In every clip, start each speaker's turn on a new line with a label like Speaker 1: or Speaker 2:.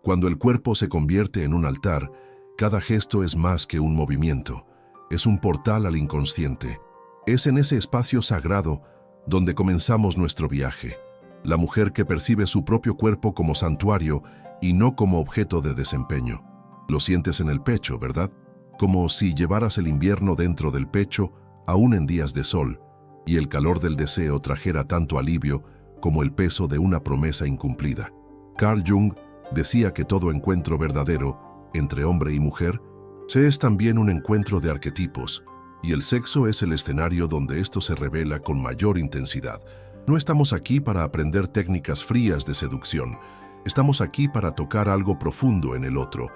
Speaker 1: Cuando el cuerpo se convierte en un altar, cada gesto es más que un movimiento, es un portal al inconsciente. Es en ese espacio sagrado donde comenzamos nuestro viaje. La mujer que percibe su propio cuerpo como santuario y no como objeto de desempeño. Lo sientes en el pecho, ¿verdad? Como si llevaras el invierno dentro del pecho, aún en días de sol, y el calor del deseo trajera tanto alivio como el peso de una promesa incumplida. Carl Jung decía que todo encuentro verdadero entre hombre y mujer es también un encuentro de arquetipos, y el sexo es el escenario donde esto se revela con mayor intensidad. No estamos aquí para aprender técnicas frías de seducción. Estamos aquí para tocar algo profundo en el otro,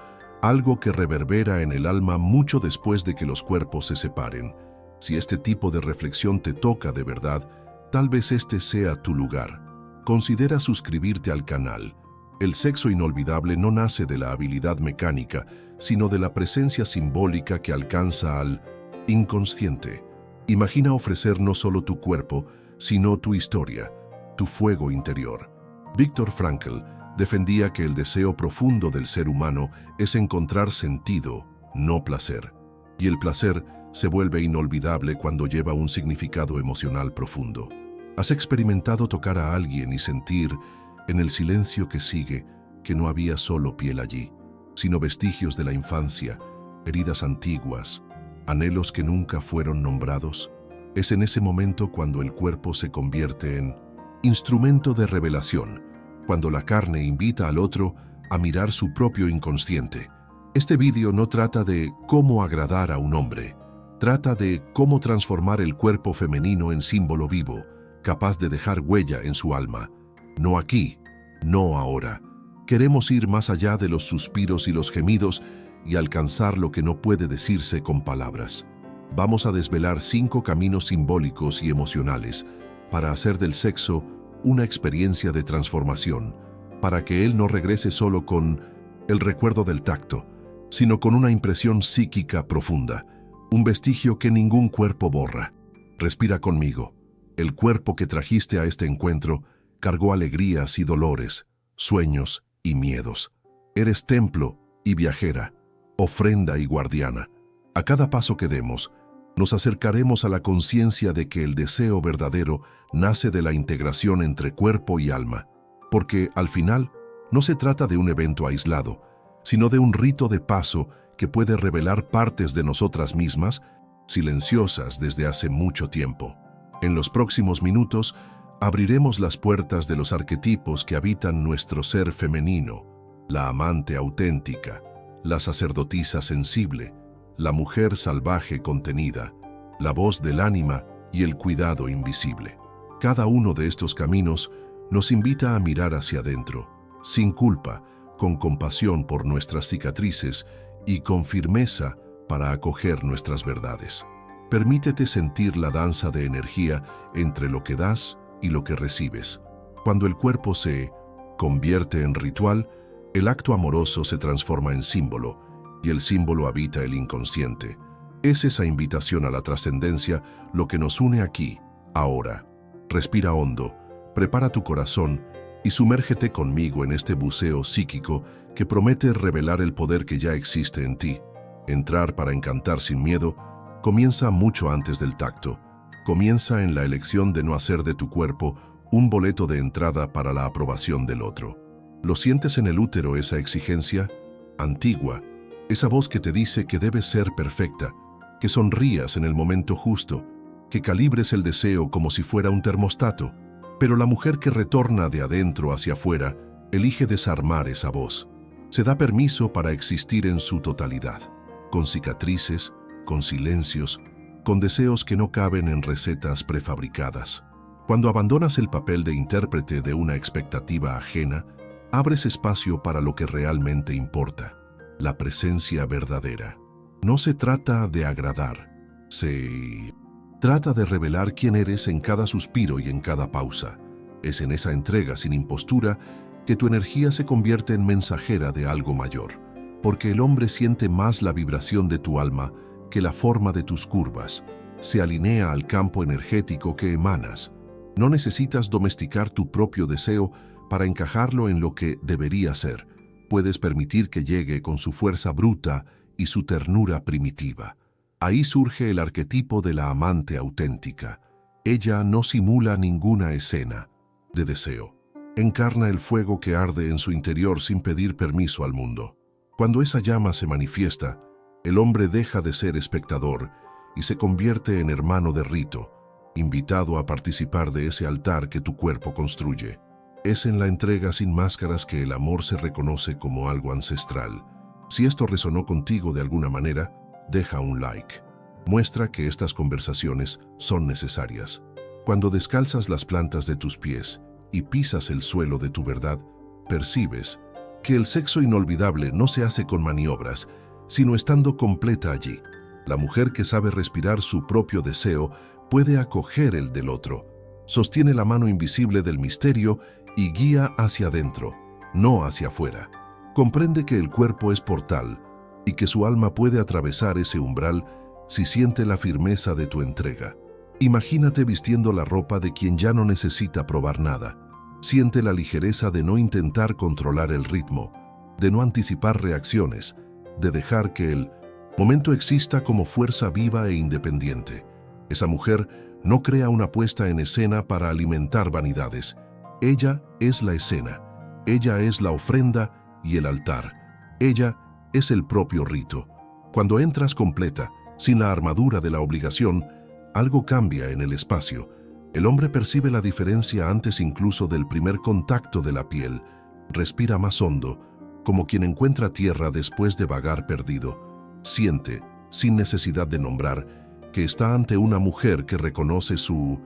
Speaker 1: algo que reverbera en el alma mucho después de que los cuerpos se separen. Si este tipo de reflexión te toca de verdad, tal vez este sea tu lugar. Considera suscribirte al canal. El sexo inolvidable no nace de la habilidad mecánica, sino de la presencia simbólica que alcanza al inconsciente. Imagina ofrecer no solo tu cuerpo, sino tu historia, tu fuego interior. Viktor Frankl defendía que el deseo profundo del ser humano es encontrar sentido, no placer. Y el placer se vuelve inolvidable cuando lleva un significado emocional profundo. ¿Has experimentado tocar a alguien y sentir, en el silencio que sigue, que no había solo piel allí, sino vestigios de la infancia, heridas antiguas, anhelos que nunca fueron nombrados? Es en ese momento cuando el cuerpo se convierte en instrumento de revelación, cuando la carne invita al otro a mirar su propio inconsciente. Este vídeo no trata de cómo agradar a un hombre, trata de cómo transformar el cuerpo femenino en símbolo vivo, capaz de dejar huella en su alma. No aquí, no ahora. Queremos ir más allá de los suspiros y los gemidos y alcanzar lo que no puede decirse con palabras. Vamos a desvelar 5 caminos simbólicos y emocionales para hacer del sexo una experiencia de transformación, para que él no regrese solo con el recuerdo del tacto, sino con una impresión psíquica profunda, un vestigio que ningún cuerpo borra. Respira conmigo. El cuerpo que trajiste a este encuentro cargó alegrías y dolores, sueños y miedos. Eres templo y viajera, ofrenda y guardiana. A cada paso que demos, nos acercaremos a la conciencia de que el deseo verdadero nace de la integración entre cuerpo y alma, porque al final no se trata de un evento aislado, sino de un rito de paso que puede revelar partes de nosotras mismas, silenciosas desde hace mucho tiempo. En los próximos minutos, abriremos las puertas de los arquetipos que habitan nuestro ser femenino, la amante auténtica, la sacerdotisa sensible, la mujer salvaje contenida, la voz del ánima y el cuidado invisible. Cada uno de estos caminos nos invita a mirar hacia adentro, sin culpa, con compasión por nuestras cicatrices y con firmeza para acoger nuestras verdades. Permítete sentir la danza de energía entre lo que das y lo que recibes. Cuando el cuerpo se convierte en ritual, el acto amoroso se transforma en símbolo, y el símbolo habita el inconsciente. Es esa invitación a la trascendencia lo que nos une aquí, ahora. Respira hondo, prepara tu corazón y sumérgete conmigo en este buceo psíquico que promete revelar el poder que ya existe en ti. Entrar para encantar sin miedo comienza mucho antes del tacto. Comienza en la elección de no hacer de tu cuerpo un boleto de entrada para la aprobación del otro. ¿Lo sientes en el útero esa exigencia antigua? Esa voz que te dice que debes ser perfecta, que sonrías en el momento justo, que calibres el deseo como si fuera un termostato. Pero la mujer que retorna de adentro hacia afuera elige desarmar esa voz. Se da permiso para existir en su totalidad, con cicatrices, con silencios, con deseos que no caben en recetas prefabricadas. Cuando abandonas el papel de intérprete de una expectativa ajena, abres espacio para lo que realmente importa, la presencia verdadera. No se trata de agradar, se trata de revelar quién eres en cada suspiro y en cada pausa. Es en esa entrega sin impostura que tu energía se convierte en mensajera de algo mayor, porque el hombre siente más la vibración de tu alma que la forma de tus curvas. Se alinea al campo energético que emanas. No necesitas domesticar tu propio deseo para encajarlo en lo que debería ser. Puedes permitir que llegue con su fuerza bruta y su ternura primitiva. Ahí surge el arquetipo de la amante auténtica. Ella no simula ninguna escena de deseo. Encarna el fuego que arde en su interior sin pedir permiso al mundo. Cuando esa llama se manifiesta, el hombre deja de ser espectador y se convierte en hermano de rito, invitado a participar de ese altar que tu cuerpo construye. Es en la entrega sin máscaras que el amor se reconoce como algo ancestral. Si esto resonó contigo de alguna manera, deja un like. Muestra que estas conversaciones son necesarias. Cuando descalzas las plantas de tus pies y pisas el suelo de tu verdad, percibes que el sexo inolvidable no se hace con maniobras, sino estando completa allí. La mujer que sabe respirar su propio deseo puede acoger el del otro. Sostiene la mano invisible del misterio y guía hacia adentro, no hacia afuera. Comprende que el cuerpo es portal y que su alma puede atravesar ese umbral si siente la firmeza de tu entrega. Imagínate vistiendo la ropa de quien ya no necesita probar nada. Siente la ligereza de no intentar controlar el ritmo, de no anticipar reacciones, de dejar que el momento exista como fuerza viva e independiente. Esa mujer no crea una puesta en escena para alimentar vanidades. Ella es la escena, ella es la ofrenda y el altar. Ella es el propio rito. Cuando entras completa, sin la armadura de la obligación, algo cambia en el espacio. El hombre percibe la diferencia antes incluso del primer contacto de la piel. Respira más hondo, como quien encuentra tierra después de vagar perdido. Siente, sin necesidad de nombrar, que está ante una mujer que reconoce su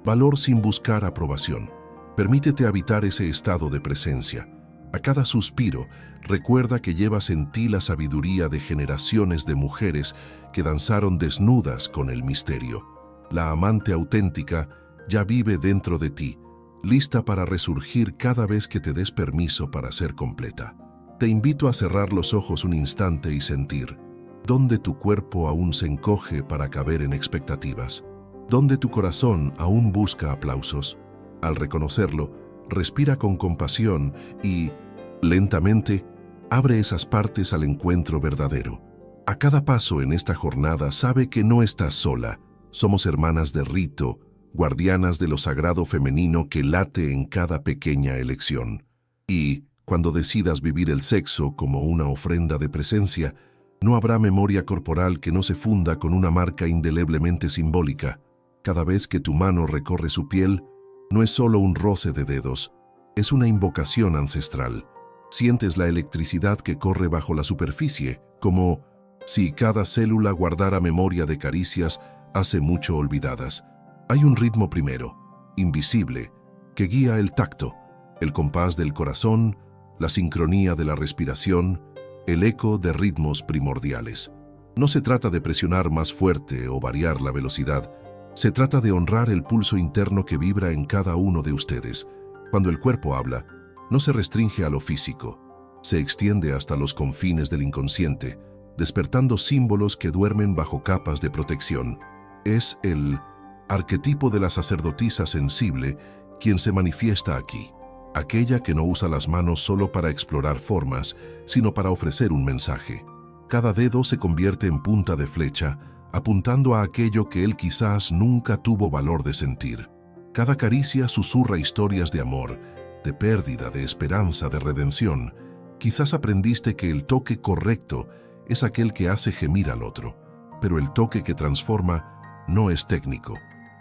Speaker 1: valor sin buscar aprobación. Permítete habitar ese estado de presencia. A cada suspiro, recuerda que llevas en ti la sabiduría de generaciones de mujeres que danzaron desnudas con el misterio. La amante auténtica ya vive dentro de ti, lista para resurgir cada vez que te des permiso para ser completa. Te invito a cerrar los ojos un instante y sentir dónde tu cuerpo aún se encoge para caber en expectativas, dónde tu corazón aún busca aplausos. Al reconocerlo, respira con compasión y, lentamente, abre esas partes al encuentro verdadero. A cada paso en esta jornada sabe que no estás sola. Somos hermanas de rito, guardianas de lo sagrado femenino que late en cada pequeña elección. Y, cuando decidas vivir el sexo como una ofrenda de presencia, no habrá memoria corporal que no se funda con una marca indeleblemente simbólica. Cada vez que tu mano recorre su piel, no es solo un roce de dedos, es una invocación ancestral. Sientes la electricidad que corre bajo la superficie, como si cada célula guardara memoria de caricias hace mucho olvidadas. Hay un ritmo primero, invisible, que guía el tacto, el compás del corazón, la sincronía de la respiración, el eco de ritmos primordiales. No se trata de presionar más fuerte o variar la velocidad, se trata de honrar el pulso interno que vibra en cada uno de ustedes. Cuando el cuerpo habla, no se restringe a lo físico, se extiende hasta los confines del inconsciente, despertando símbolos que duermen bajo capas de protección. Es el arquetipo de la sacerdotisa sensible quien se manifiesta aquí, aquella que no usa las manos solo para explorar formas, sino para ofrecer un mensaje. Cada dedo se convierte en punta de flecha, apuntando a aquello que él quizás nunca tuvo valor de sentir. Cada caricia susurra historias de amor, de pérdida, de esperanza, de redención. Quizás aprendiste que el toque correcto es aquel que hace gemir al otro, pero el toque que transforma no es técnico,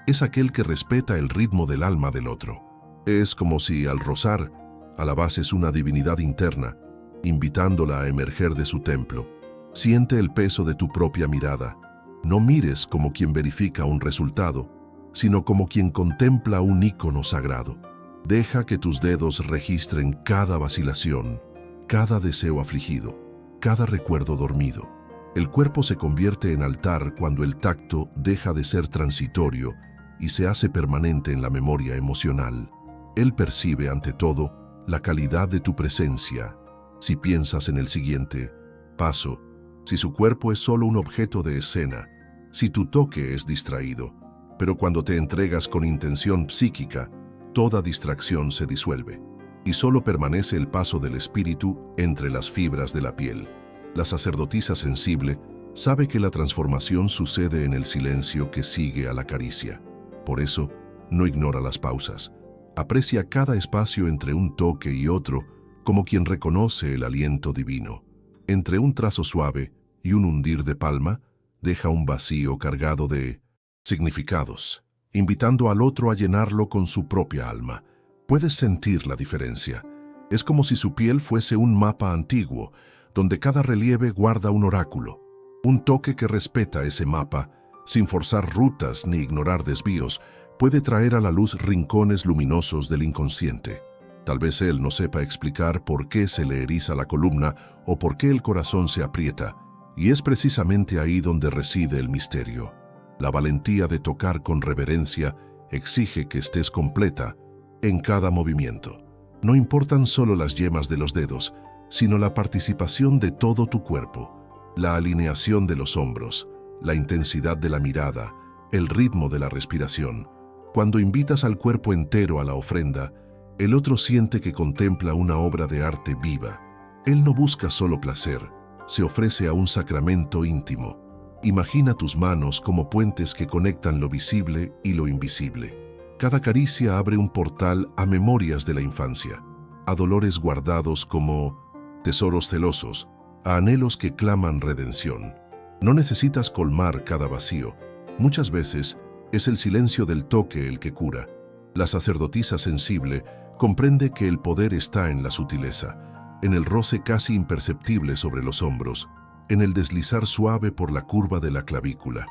Speaker 1: es aquel que respeta el ritmo del alma del otro. Es como si al rozar alabases una divinidad interna, invitándola a emerger de su templo. Siente el peso de tu propia mirada. No mires como quien verifica un resultado, sino como quien contempla un ícono sagrado. Deja que tus dedos registren cada vacilación, cada deseo afligido, cada recuerdo dormido. El cuerpo se convierte en altar cuando el tacto deja de ser transitorio y se hace permanente en la memoria emocional. Él percibe ante todo la calidad de tu presencia. Si piensas en el siguiente paso, si su cuerpo es solo un objeto de escena, si tu toque es distraído, pero cuando te entregas con intención psíquica, toda distracción se disuelve. y solo permanece el paso del espíritu entre las fibras de la piel. La sacerdotisa sensible sabe que la transformación sucede en el silencio que sigue a la caricia. Por eso, no ignora las pausas. Aprecia cada espacio entre un toque y otro, como quien reconoce el aliento divino. Entre un trazo suave y un hundir de palma, deja un vacío cargado de significados, invitando al otro a llenarlo con su propia alma. Puedes sentir la diferencia. Es como si su piel fuese un mapa antiguo, donde cada relieve guarda un oráculo. Un toque que respeta ese mapa, sin forzar rutas ni ignorar desvíos, puede traer a la luz rincones luminosos del inconsciente. Tal vez él no sepa explicar por qué se le eriza la columna o por qué el corazón se aprieta, y es precisamente ahí donde reside el misterio. La valentía de tocar con reverencia exige que estés completa en cada movimiento. No importan solo las yemas de los dedos, sino la participación de todo tu cuerpo, la alineación de los hombros, la intensidad de la mirada, el ritmo de la respiración. Cuando invitas al cuerpo entero a la ofrenda, el otro siente que contempla una obra de arte viva. Él no busca solo placer, se ofrece a un sacramento íntimo. Imagina tus manos como puentes que conectan lo visible y lo invisible. Cada caricia abre un portal a memorias de la infancia, a dolores guardados como tesoros celosos, a anhelos que claman redención. No necesitas colmar cada vacío. Muchas veces es el silencio del toque el que cura. La sacerdotisa sensible comprende que el poder está en la sutileza, en el roce casi imperceptible sobre los hombros, en el deslizar suave por la curva de la clavícula,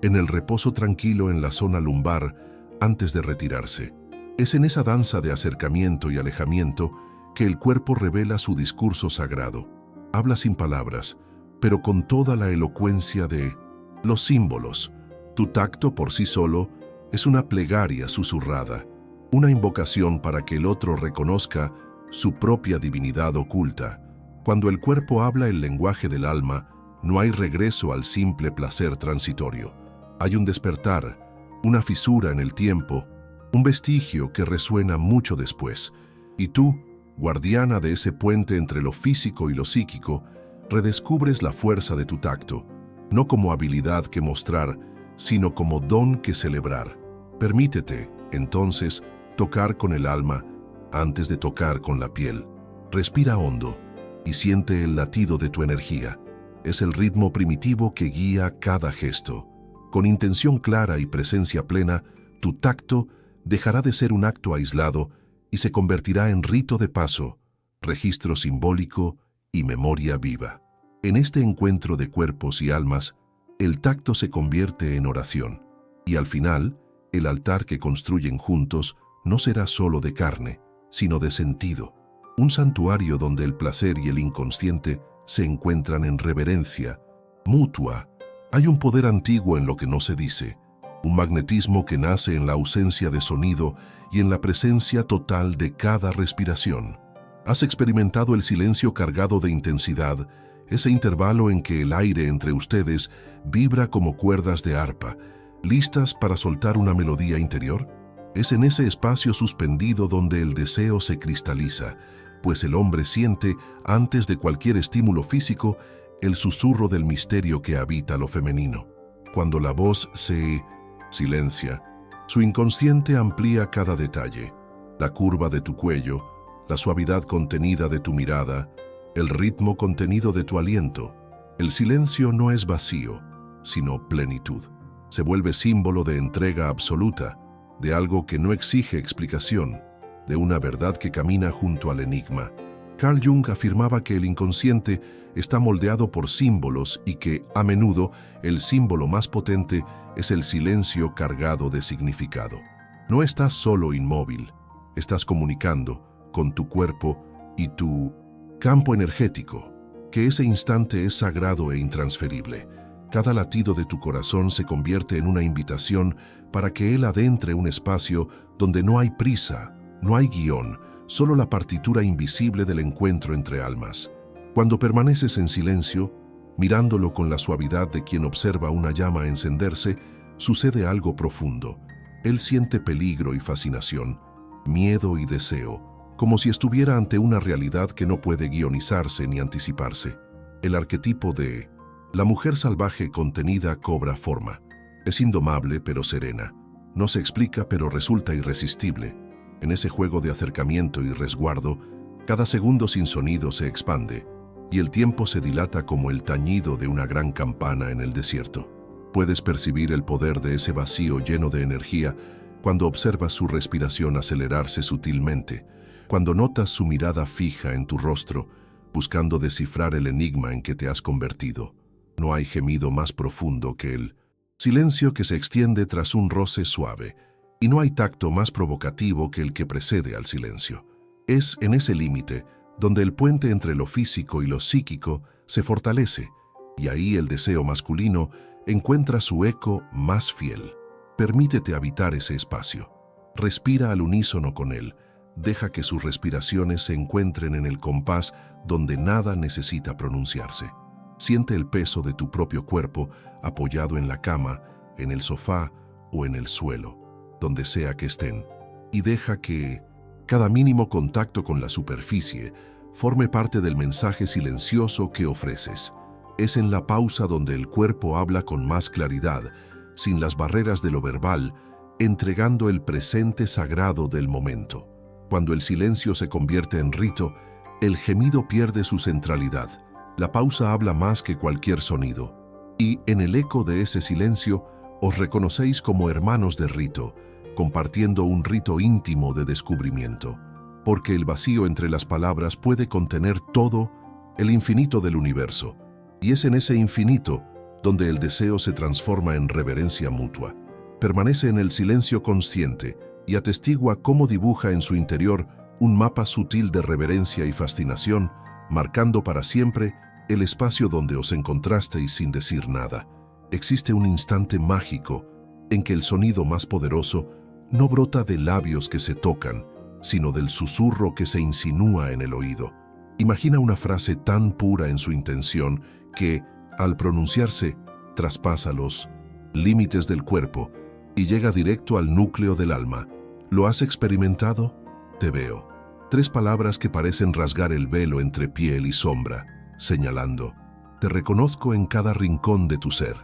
Speaker 1: en el reposo tranquilo en la zona lumbar antes de retirarse. Es en esa danza de acercamiento y alejamiento que el cuerpo revela su discurso sagrado. Habla sin palabras, pero con toda la elocuencia de los símbolos. Tu tacto por sí solo es una plegaria susurrada, una invocación para que el otro reconozca su propia divinidad oculta. Cuando el cuerpo habla el lenguaje del alma, no hay regreso al simple placer transitorio. Hay un despertar, una fisura en el tiempo, un vestigio que resuena mucho después. Y tú, guardiana de ese puente entre lo físico y lo psíquico, redescubres la fuerza de tu tacto, no como habilidad que mostrar, sino como don que celebrar. Permítete, entonces, tocar con el alma antes de tocar con la piel. Respira hondo y siente el latido de tu energía. Es el ritmo primitivo que guía cada gesto. Con intención clara y presencia plena, tu tacto dejará de ser un acto aislado y se convertirá en rito de paso, registro simbólico y memoria viva. En este encuentro de cuerpos y almas, el tacto se convierte en oración, y al final, el altar que construyen juntos no será solo de carne, sino de sentido, un santuario donde el placer y el inconsciente se encuentran en reverencia mutua. Hay un poder antiguo en lo que no se dice, un magnetismo que nace en la ausencia de sonido y en la presencia total de cada respiración. Has experimentado el silencio cargado de intensidad, ese intervalo en que el aire entre ustedes vibra como cuerdas de arpa, listas para soltar una melodía interior. Es en ese espacio suspendido donde el deseo se cristaliza, pues el hombre siente, antes de cualquier estímulo físico, el susurro del misterio que habita lo femenino. Cuando la voz se silencia, su inconsciente amplía cada detalle, la curva de tu cuello, la suavidad contenida de tu mirada, el ritmo contenido de tu aliento. El silencio no es vacío, sino plenitud. Se vuelve símbolo de entrega absoluta, de algo que no exige explicación, de una verdad que camina junto al enigma. Carl Jung afirmaba que el inconsciente está moldeado por símbolos y que, a menudo, el símbolo más potente es el silencio cargado de significado. No estás solo inmóvil, estás comunicando con tu cuerpo y tu campo energético, que ese instante es sagrado e intransferible. Cada latido de tu corazón se convierte en una invitación para que él adentre un espacio donde no hay prisa, no hay guión, solo la partitura invisible del encuentro entre almas. Cuando permaneces en silencio, mirándolo con la suavidad de quien observa una llama encenderse, sucede algo profundo. Él siente peligro y fascinación, miedo y deseo, como si estuviera ante una realidad que no puede guionizarse ni anticiparse. El arquetipo de la mujer salvaje contenida cobra forma. Es indomable pero serena. No se explica pero resulta irresistible. En ese juego de acercamiento y resguardo, cada segundo sin sonido se expande, y el tiempo se dilata como el tañido de una gran campana en el desierto. Puedes percibir el poder de ese vacío lleno de energía cuando observas su respiración acelerarse sutilmente, cuando notas su mirada fija en tu rostro, buscando descifrar el enigma en que te has convertido. No hay gemido más profundo que el silencio que se extiende tras un roce suave, y no hay tacto más provocativo que el que precede al silencio. Es en ese límite donde el puente entre lo físico y lo psíquico se fortalece, y ahí el deseo masculino encuentra su eco más fiel. Permítete habitar ese espacio. Respira al unísono con él. Deja que sus respiraciones se encuentren en el compás donde nada necesita pronunciarse. Siente el peso de tu propio cuerpo apoyado en la cama, en el sofá o en el suelo, donde sea que estén, y deja que cada mínimo contacto con la superficie forme parte del mensaje silencioso que ofreces. Es en la pausa donde el cuerpo habla con más claridad, sin las barreras de lo verbal, entregando el presente sagrado del momento. Cuando el silencio se convierte en rito, el gemido pierde su centralidad. La pausa habla más que cualquier sonido, y en el eco de ese silencio os reconocéis como hermanos de rito, compartiendo un rito íntimo de descubrimiento, porque el vacío entre las palabras puede contener todo el infinito del universo, y es en ese infinito donde el deseo se transforma en reverencia mutua. Permanece en el silencio consciente y atestigua cómo dibuja en su interior un mapa sutil de reverencia y fascinación, marcando para siempre el espacio donde os encontrasteis sin decir nada. Existe un instante mágico en que el sonido más poderoso no brota de labios que se tocan, sino del susurro que se insinúa en el oído. Imagina una frase tan pura en su intención que, al pronunciarse, traspasa los límites del cuerpo y llega directo al núcleo del alma. ¿Lo has experimentado? Te veo. 3 palabras que parecen rasgar el velo entre piel y sombra, señalando: te reconozco en cada rincón de tu ser.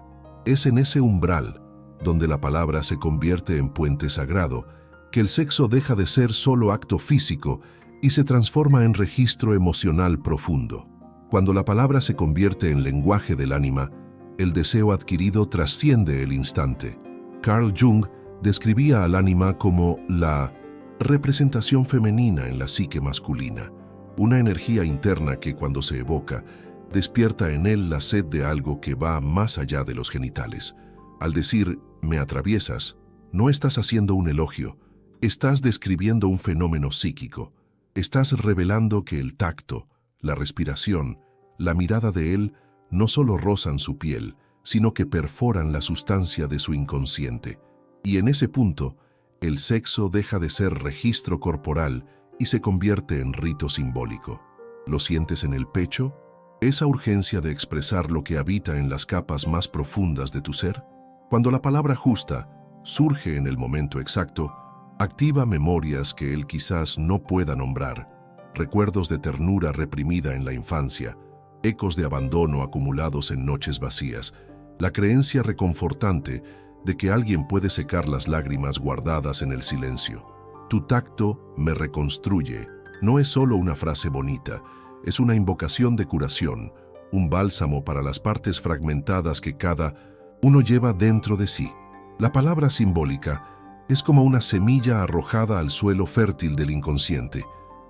Speaker 1: Es en ese umbral, donde la palabra se convierte en puente sagrado, que el sexo deja de ser solo acto físico y se transforma en registro emocional profundo. Cuando la palabra se convierte en lenguaje del ánima, el deseo adquirido trasciende el instante. Carl Jung describía al ánima como la representación femenina en la psique masculina, una energía interna que, cuando se evoca, despierta en él la sed de algo que va más allá de los genitales. Al decir «me atraviesas», no estás haciendo un elogio, estás describiendo un fenómeno psíquico. Estás revelando que el tacto, la respiración, la mirada de él no solo rozan su piel, sino que perforan la sustancia de su inconsciente. Y en ese punto, el sexo deja de ser registro corporal y se convierte en rito simbólico. ¿Lo sientes en el pecho? ¿Esa urgencia de expresar lo que habita en las capas más profundas de tu ser? Cuando la palabra justa surge en el momento exacto, activa memorias que él quizás no pueda nombrar, recuerdos de ternura reprimida en la infancia, ecos de abandono acumulados en noches vacías, la creencia reconfortante de que alguien puede secar las lágrimas guardadas en el silencio. Tu tacto me reconstruye no es solo una frase bonita, es una invocación de curación, un bálsamo para las partes fragmentadas que cada uno lleva dentro de sí. La palabra simbólica es como una semilla arrojada al suelo fértil del inconsciente.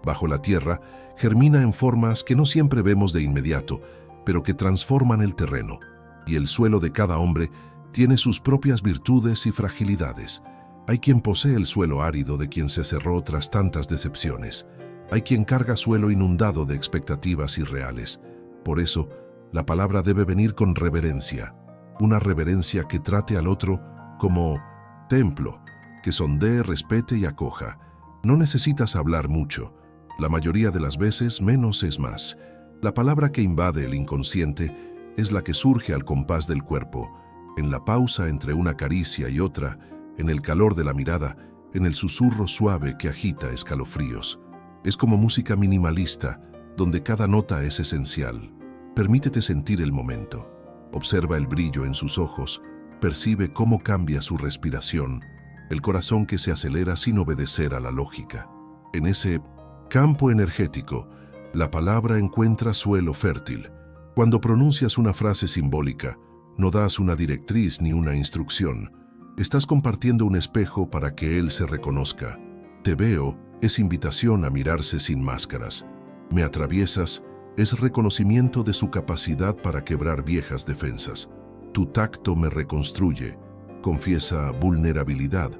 Speaker 1: Bajo la tierra, germina en formas que no siempre vemos de inmediato, pero que transforman el terreno. Y el suelo de cada hombre tiene sus propias virtudes y fragilidades. Hay quien posee el suelo árido de quien se cerró tras tantas decepciones. Hay quien carga suelo inundado de expectativas irreales. Por eso, la palabra debe venir con reverencia. Una reverencia que trate al otro como templo, que sondee, respete y acoja. No necesitas hablar mucho. La mayoría de las veces menos es más. La palabra que invade el inconsciente es la que surge al compás del cuerpo, en la pausa entre una caricia y otra, en el calor de la mirada, en el susurro suave que agita escalofríos. Es como música minimalista, donde cada nota es esencial. Permítete sentir el momento. Observa el brillo en sus ojos, percibe cómo cambia su respiración, el corazón que se acelera sin obedecer a la lógica. En ese campo energético, la palabra encuentra suelo fértil. Cuando pronuncias una frase simbólica, no das una directriz ni una instrucción. Estás compartiendo un espejo para que él se reconozca. Te veo es invitación a mirarse sin máscaras. Me atraviesas es reconocimiento de su capacidad para quebrar viejas defensas. Tu tacto me reconstruye, confiesa vulnerabilidad,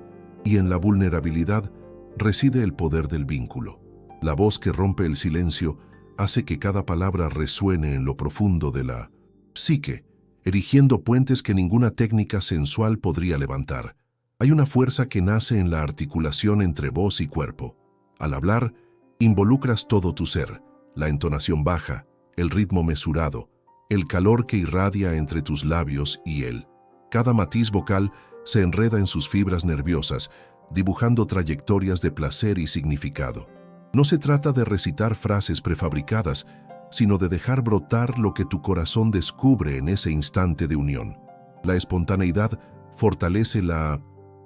Speaker 1: y en la vulnerabilidad reside el poder del vínculo. La voz que rompe el silencio hace que cada palabra resuene en lo profundo de la psique, erigiendo puentes que ninguna técnica sensual podría levantar. Hay una fuerza que nace en la articulación entre voz y cuerpo. Al hablar, involucras todo tu ser, la entonación baja, el ritmo mesurado, el calor que irradia entre tus labios y él. Cada matiz vocal se enreda en sus fibras nerviosas, dibujando trayectorias de placer y significado. No se trata de recitar frases prefabricadas, sino de dejar brotar lo que tu corazón descubre en ese instante de unión. La espontaneidad fortalece la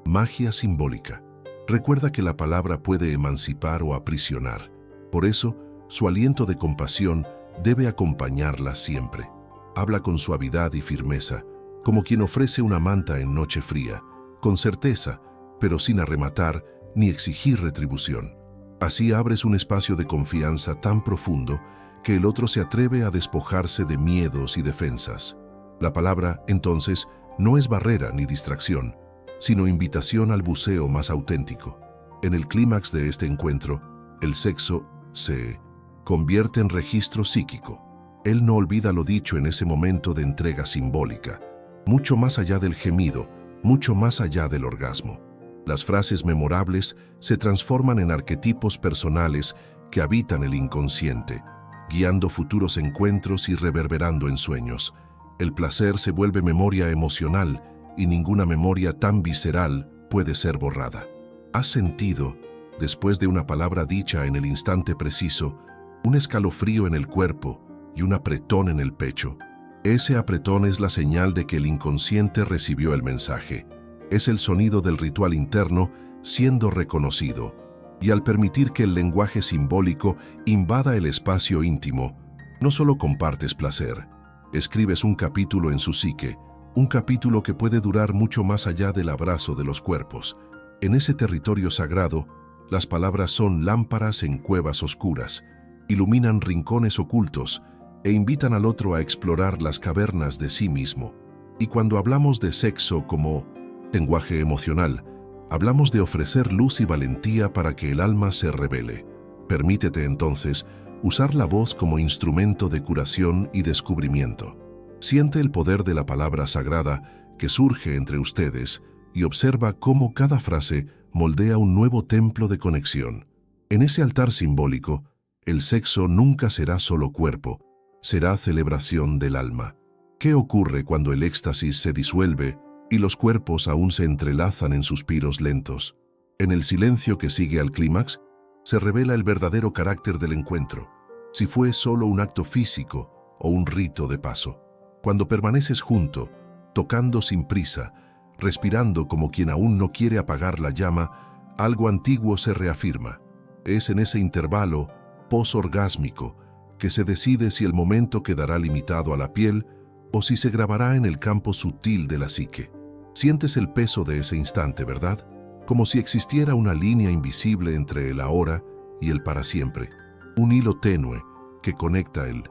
Speaker 1: magia simbólica. Recuerda que la palabra puede emancipar o aprisionar. Por eso, su aliento de compasión debe acompañarla siempre. Habla con suavidad y firmeza, como quien ofrece una manta en noche fría, con certeza, pero sin arrematar ni exigir retribución. Así abres un espacio de confianza tan profundo que el otro se atreve a despojarse de miedos y defensas. La palabra, entonces, no es barrera ni distracción, sino invitación al buceo más auténtico. En el clímax de este encuentro, el sexo se convierte en registro psíquico. Él no olvida lo dicho en ese momento de entrega simbólica, mucho más allá del gemido, mucho más allá del orgasmo. Las frases memorables se transforman en arquetipos personales que habitan el inconsciente, guiando futuros encuentros y reverberando en sueños. El placer se vuelve memoria emocional y ninguna memoria tan visceral puede ser borrada. ¿Has sentido, después de una palabra dicha en el instante preciso, un escalofrío en el cuerpo y un apretón en el pecho? Ese apretón es la señal de que el inconsciente recibió el mensaje. Es el sonido del ritual interno siendo reconocido. Y al permitir que el lenguaje simbólico invada el espacio íntimo, no solo compartes placer, escribes un capítulo en su psique, un capítulo que puede durar mucho más allá del abrazo de los cuerpos. En ese territorio sagrado, las palabras son lámparas en cuevas oscuras, iluminan rincones ocultos e invitan al otro a explorar las cavernas de sí mismo. Y cuando hablamos de sexo como lenguaje emocional, hablamos de ofrecer luz y valentía para que el alma se revele. Permítete entonces usar la voz como instrumento de curación y descubrimiento. Siente el poder de la palabra sagrada que surge entre ustedes y observa cómo cada frase moldea un nuevo templo de conexión. En ese altar simbólico, el sexo nunca será solo cuerpo, será celebración del alma. ¿Qué ocurre cuando el éxtasis se disuelve y los cuerpos aún se entrelazan en suspiros lentos? En el silencio que sigue al clímax, se revela el verdadero carácter del encuentro, si fue solo un acto físico o un rito de paso. Cuando permaneces junto, tocando sin prisa, respirando como quien aún no quiere apagar la llama, algo antiguo se reafirma. Es en ese intervalo posorgásmico que se decide si el momento quedará limitado a la piel o si se grabará en el campo sutil de la psique. Sientes el peso de ese instante, ¿verdad? Como si existiera una línea invisible entre el ahora y el para siempre, un hilo tenue que conecta el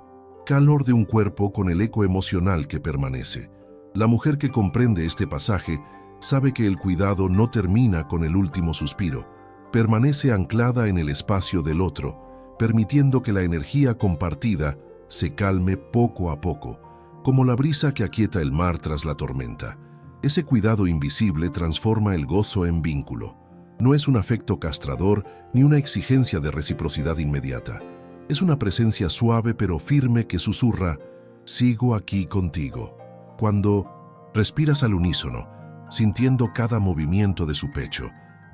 Speaker 1: calor de un cuerpo con el eco emocional que permanece. La mujer que comprende este pasaje sabe que el cuidado no termina con el último suspiro, permanece anclada en el espacio del otro, permitiendo que la energía compartida se calme poco a poco, como la brisa que aquieta el mar tras la tormenta. Ese cuidado invisible transforma el gozo en vínculo. No es un afecto castrador ni una exigencia de reciprocidad inmediata. Es una presencia suave pero firme que susurra, «Sigo aquí contigo». Cuando respiras al unísono, sintiendo cada movimiento de su pecho,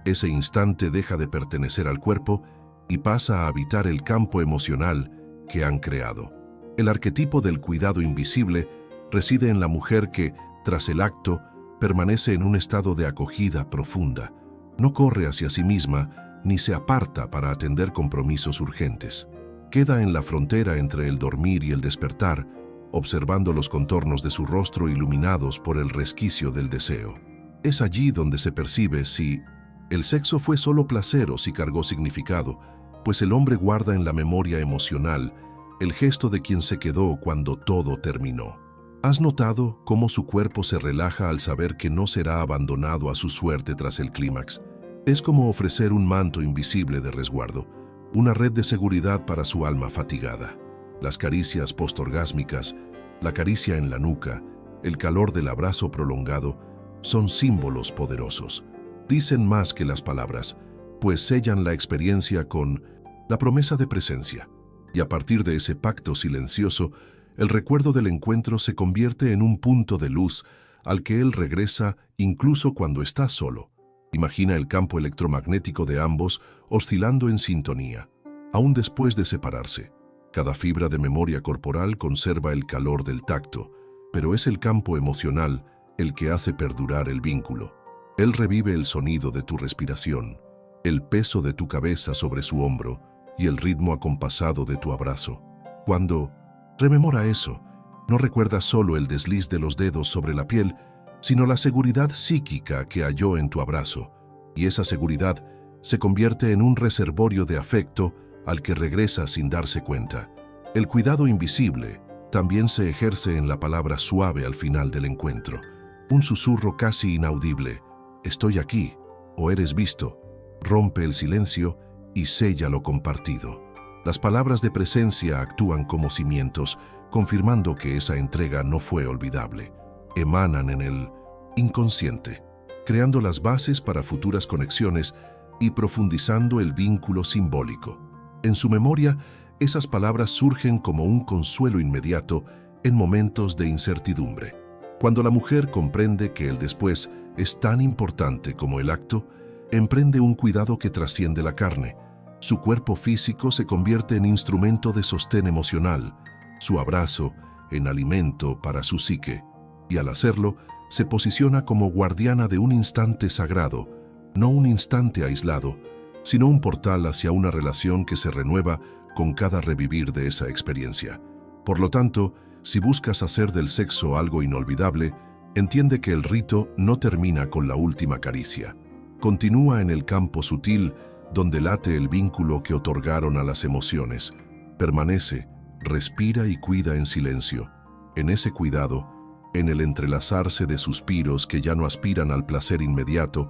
Speaker 1: ese instante deja de pertenecer al cuerpo y pasa a habitar el campo emocional que han creado. El arquetipo del cuidado invisible reside en la mujer que, tras el acto, permanece en un estado de acogida profunda. No corre hacia sí misma ni se aparta para atender compromisos urgentes. Queda en la frontera entre el dormir y el despertar, observando los contornos de su rostro iluminados por el resquicio del deseo. Es allí donde se percibe si el sexo fue solo placer o si cargó significado, pues el hombre guarda en la memoria emocional el gesto de quien se quedó cuando todo terminó. ¿Has notado cómo su cuerpo se relaja al saber que no será abandonado a su suerte tras el clímax? Es como ofrecer un manto invisible de resguardo, una red de seguridad para su alma fatigada. Las caricias postorgásmicas, la caricia en la nuca, el calor del abrazo prolongado, son símbolos poderosos. Dicen más que las palabras, pues sellan la experiencia con la promesa de presencia. Y a partir de ese pacto silencioso, el recuerdo del encuentro se convierte en un punto de luz al que él regresa incluso cuando está solo. Imagina el campo electromagnético de ambos oscilando en sintonía, aún después de separarse. Cada fibra de memoria corporal conserva el calor del tacto, pero es el campo emocional el que hace perdurar el vínculo. Él revive el sonido de tu respiración, el peso de tu cabeza sobre su hombro y el ritmo acompasado de tu abrazo. Cuando rememora eso, no recuerda solo el desliz de los dedos sobre la piel, sino la seguridad psíquica que halló en tu abrazo, y esa seguridad se convierte en un reservorio de afecto al que regresa sin darse cuenta. El cuidado invisible también se ejerce en la palabra suave al final del encuentro, un susurro casi inaudible: «Estoy aquí» o «Eres visto», rompe el silencio y sella lo compartido. Las palabras de presencia actúan como cimientos, confirmando que esa entrega no fue olvidable. Emanan en el inconsciente, creando las bases para futuras conexiones y profundizando el vínculo simbólico. En su memoria, esas palabras surgen como un consuelo inmediato en momentos de incertidumbre. Cuando la mujer comprende que el después es tan importante como el acto, emprende un cuidado que trasciende la carne. Su cuerpo físico se convierte en instrumento de sostén emocional, su abrazo en alimento para su psique, y al hacerlo, se posiciona como guardiana de un instante sagrado, no un instante aislado, sino un portal hacia una relación que se renueva con cada revivir de esa experiencia. Por lo tanto, si buscas hacer del sexo algo inolvidable, entiende que el rito no termina con la última caricia. Continúa en el campo sutil, donde late el vínculo que otorgaron a las emociones. Permanece, respira y cuida en silencio. En ese cuidado, en el entrelazarse de suspiros que ya no aspiran al placer inmediato,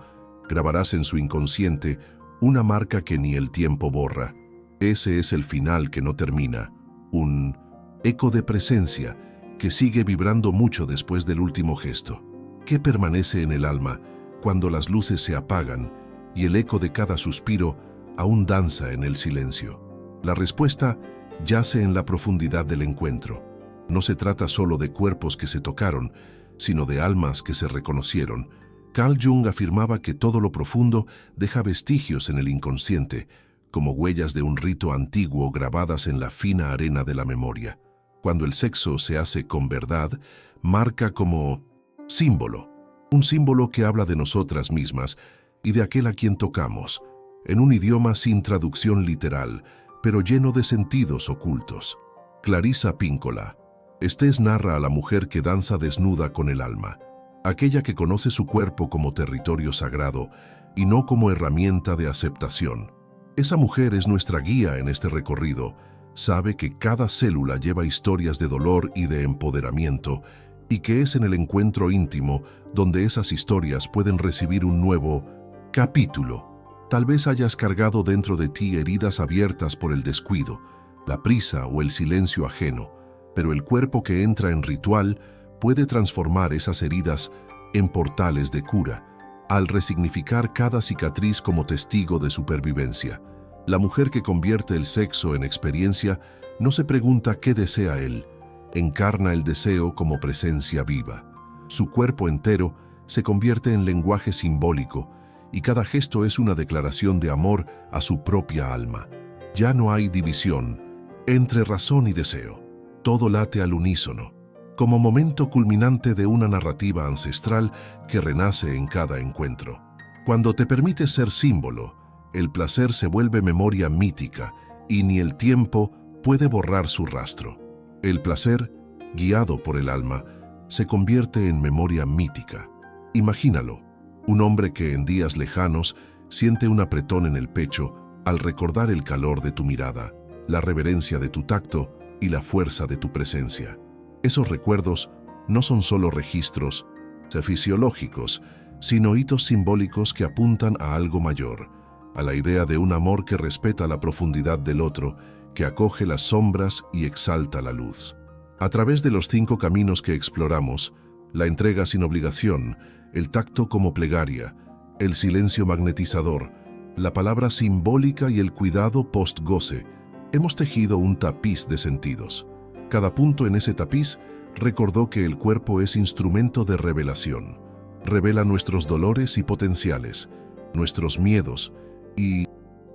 Speaker 1: grabarás en su inconsciente una marca que ni el tiempo borra. Ese es el final que no termina, un eco de presencia que sigue vibrando mucho después del último gesto. ¿Qué permanece en el alma cuando las luces se apagan y el eco de cada suspiro aún danza en el silencio? La respuesta yace en la profundidad del encuentro. No se trata solo de cuerpos que se tocaron, sino de almas que se reconocieron. Carl Jung afirmaba que todo lo profundo deja vestigios en el inconsciente, como huellas de un rito antiguo grabadas en la fina arena de la memoria. Cuando el sexo se hace con verdad, marca como símbolo, un símbolo que habla de nosotras mismas y de aquel a quien tocamos, en un idioma sin traducción literal, pero lleno de sentidos ocultos. Clarissa Pinkola. Estés narra a la mujer que danza desnuda con el alma, aquella que conoce su cuerpo como territorio sagrado y no como herramienta de aceptación. Esa mujer es nuestra guía en este recorrido. Sabe que cada célula lleva historias de dolor y de empoderamiento, y que es en el encuentro íntimo donde esas historias pueden recibir un nuevo capítulo. Tal vez hayas cargado dentro de ti heridas abiertas por el descuido, la prisa o el silencio ajeno, pero el cuerpo que entra en ritual puede transformar esas heridas en portales de cura, al resignificar cada cicatriz como testigo de supervivencia. La mujer que convierte el sexo en experiencia no se pregunta qué desea él, encarna el deseo como presencia viva. Su cuerpo entero se convierte en lenguaje simbólico y cada gesto es una declaración de amor a su propia alma. Ya no hay división entre razón y deseo. Todo late al unísono, como momento culminante de una narrativa ancestral que renace en cada encuentro. Cuando te permites ser símbolo, el placer se vuelve memoria mítica y ni el tiempo puede borrar su rastro. El placer, guiado por el alma, se convierte en memoria mítica. Imagínalo, un hombre que en días lejanos siente un apretón en el pecho al recordar el calor de tu mirada, la reverencia de tu tacto y la fuerza de tu presencia. Esos recuerdos no son solo registros fisiológicos, sino hitos simbólicos que apuntan a algo mayor, a la idea de un amor que respeta la profundidad del otro, que acoge las sombras y exalta la luz. A través de los 5 caminos que exploramos, la entrega sin obligación, el tacto como plegaria, el silencio magnetizador, la palabra simbólica y el cuidado post-goce, hemos tejido un tapiz de sentidos. Cada punto en ese tapiz recordó que el cuerpo es instrumento de revelación. Revela nuestros dolores y potenciales, nuestros miedos y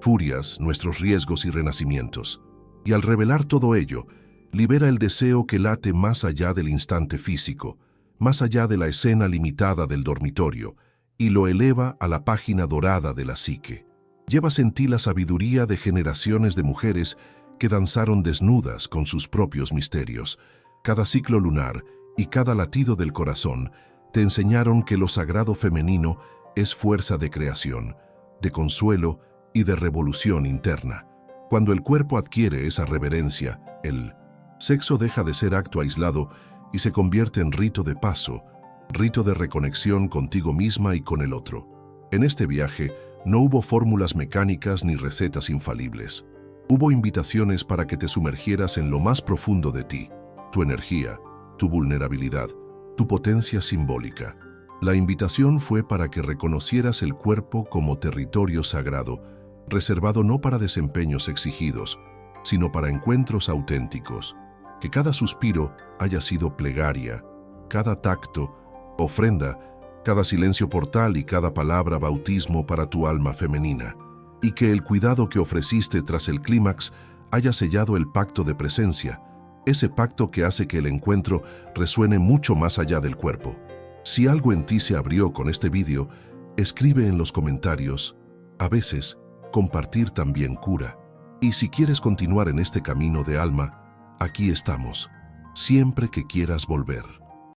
Speaker 1: furias, nuestros riesgos y renacimientos. Y al revelar todo ello, libera el deseo que late más allá del instante físico, más allá de la escena limitada del dormitorio, y lo eleva a la página dorada de la psique. Llevas en ti la sabiduría de generaciones de mujeres que danzaron desnudas con sus propios misterios. Cada ciclo lunar y cada latido del corazón te enseñaron que lo sagrado femenino es fuerza de creación, de consuelo y de revolución interna. Cuando el cuerpo adquiere esa reverencia, el sexo deja de ser acto aislado y se convierte en rito de paso, rito de reconexión contigo misma y con el otro. En este viaje no hubo fórmulas mecánicas ni recetas infalibles. Hubo invitaciones para que te sumergieras en lo más profundo de ti, tu energía, tu vulnerabilidad, tu potencia simbólica. La invitación fue para que reconocieras el cuerpo como territorio sagrado, reservado no para desempeños exigidos, sino para encuentros auténticos, que cada suspiro haya sido plegaria, cada tacto, ofrenda, cada silencio portal y cada palabra bautismo para tu alma femenina, y que el cuidado que ofreciste tras el clímax haya sellado el pacto de presencia, ese pacto que hace que el encuentro resuene mucho más allá del cuerpo. Si algo en ti se abrió con este vídeo, escribe en los comentarios. A veces, compartir también cura. Y si quieres continuar en este camino de alma, aquí estamos, siempre que quieras volver.